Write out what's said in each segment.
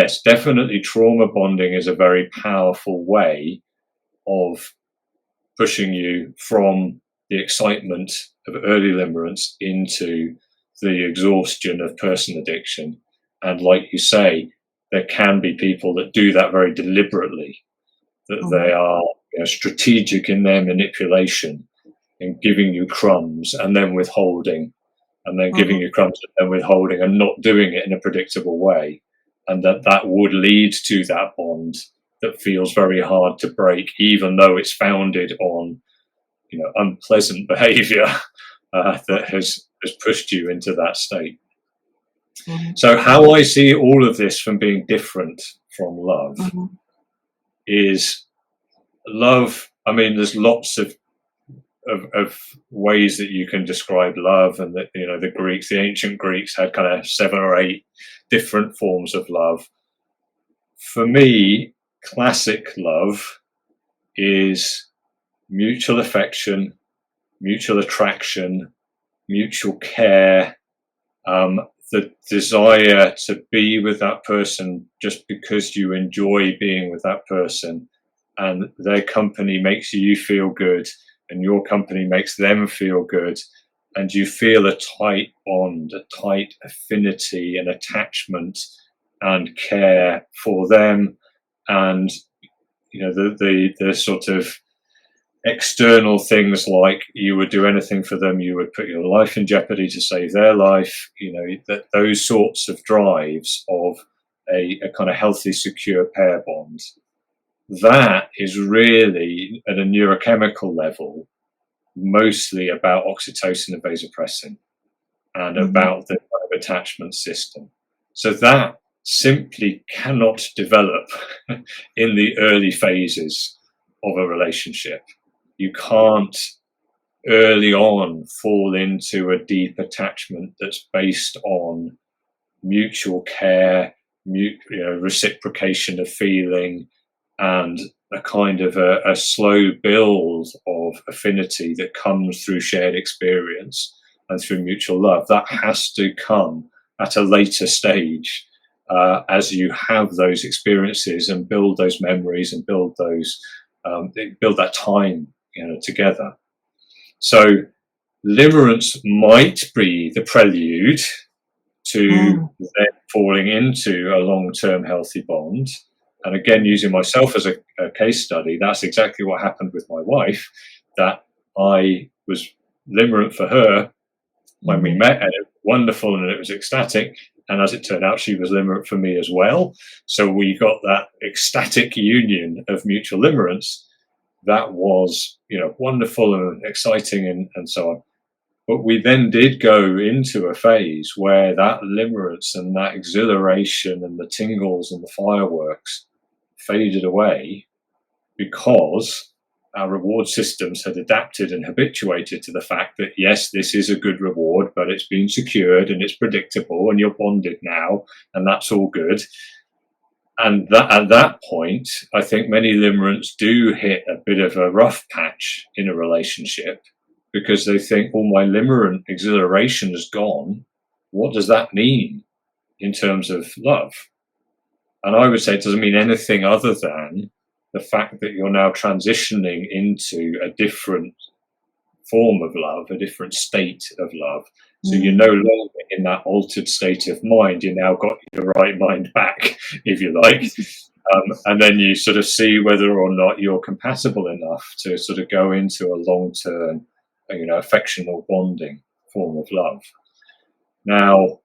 yes, definitely trauma bonding is a very powerful way of pushing you from the excitement of early limerence into the exhaustion of person addiction. And like you say, there can be people that do that very deliberately, that they are strategic in their manipulation, in giving you crumbs and then withholding, and then giving you crumbs and then withholding, and not doing it in a predictable way. And that would lead to that bond that feels very hard to break, even though it's founded on unpleasant behavior that has pushed you into that state. So how I see all of this from being different from love is love. I mean, there's lots of ways that you can describe love, and that the ancient Greeks had kind of 7 or 8 different forms of love. For me, classic love is mutual affection, mutual attraction, mutual care, the desire to be with that person just because you enjoy being with that person, and their company makes you feel good, and your company makes them feel good, and you feel a tight bond, a tight affinity and attachment and care for them. And the sort of external things, like you would do anything for them, you would put your life in jeopardy to save their life, that those sorts of drives of a kind of healthy, secure pair bond. That is really, at a neurochemical level, mostly about oxytocin and vasopressin, and about the kind of attachment system. So that simply cannot develop in the early phases of a relationship. You can't early on fall into a deep attachment that's based on mutual care, reciprocation of feeling, and a kind of a slow build of affinity that comes through shared experience and through mutual love. That has to come at a later stage, as you have those experiences and build those memories and build that time together. So limerence might be the prelude to then falling into a long-term healthy bond. And again, using myself as a case study, that's exactly what happened with my wife, that I was limerent for her when we met, and it was wonderful and it was ecstatic. And as it turned out, she was limerent for me as well. So we got that ecstatic union of mutual limerence. That was, wonderful and exciting and so on. But we then did go into a phase where that limerence and that exhilaration and the tingles and the fireworks faded away, because our reward systems had adapted and habituated to the fact that, yes, this is a good reward, but it's been secured and it's predictable and you're bonded now, and that's all good. And that, at that point, I think many limerents do hit a bit of a rough patch in a relationship, because they think, oh, my limerent exhilaration is gone. What does that mean in terms of love? And I would say it doesn't mean anything other than the fact that you're now transitioning into a different form of love, a different state of love. So you're no longer in that altered state of mind. You now got your right mind back, if you like. And then you sort of see whether or not you're compatible enough to sort of go into a long-term, affectional bonding form of love. Now,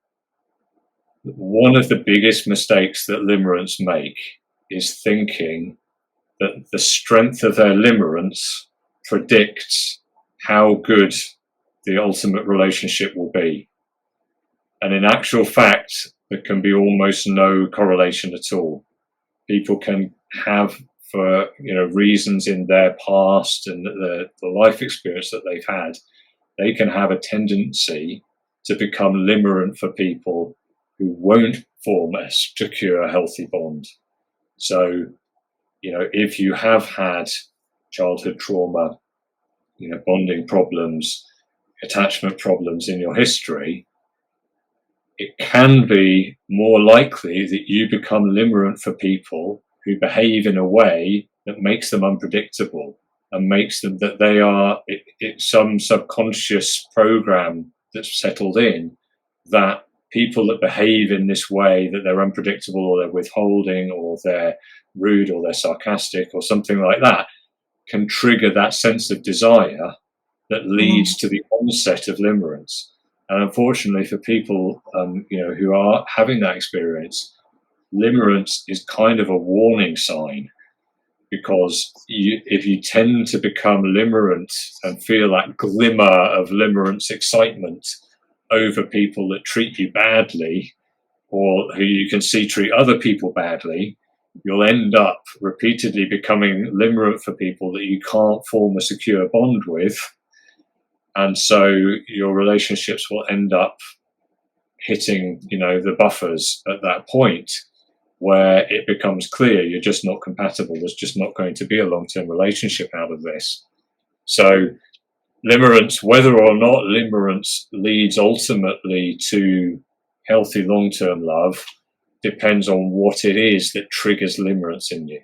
one of the biggest mistakes that limerents make is thinking that the strength of their limerence predicts how good the ultimate relationship will be. And in actual fact, there can be almost no correlation at all. People can have, for reasons in their past and the life experience that they've had, they can have a tendency to become limerent for people who won't form a secure, healthy bond. So, if you have had childhood trauma, bonding problems, attachment problems in your history, it can be more likely that you become limerent for people who behave in a way that makes them unpredictable and makes them that they are it's some subconscious program that's settled in, that people that behave in this way, that they're unpredictable or they're withholding or they're rude or they're sarcastic or something like that, can trigger that sense of desire that leads to the onset of limerence. And unfortunately for people who are having that experience, limerence is kind of a warning sign, because if you tend to become limerent and feel that glimmer of limerence excitement over people that treat you badly or who you can see treat other people badly, you'll end up repeatedly becoming limerent for people that you can't form a secure bond with. And so your relationships will end up hitting, the buffers at that point where it becomes clear you're just not compatible. There's just not going to be a long-term relationship out of this. So limerence, whether or not limerence leads ultimately to healthy long-term love, depends on what it is that triggers limerence in you.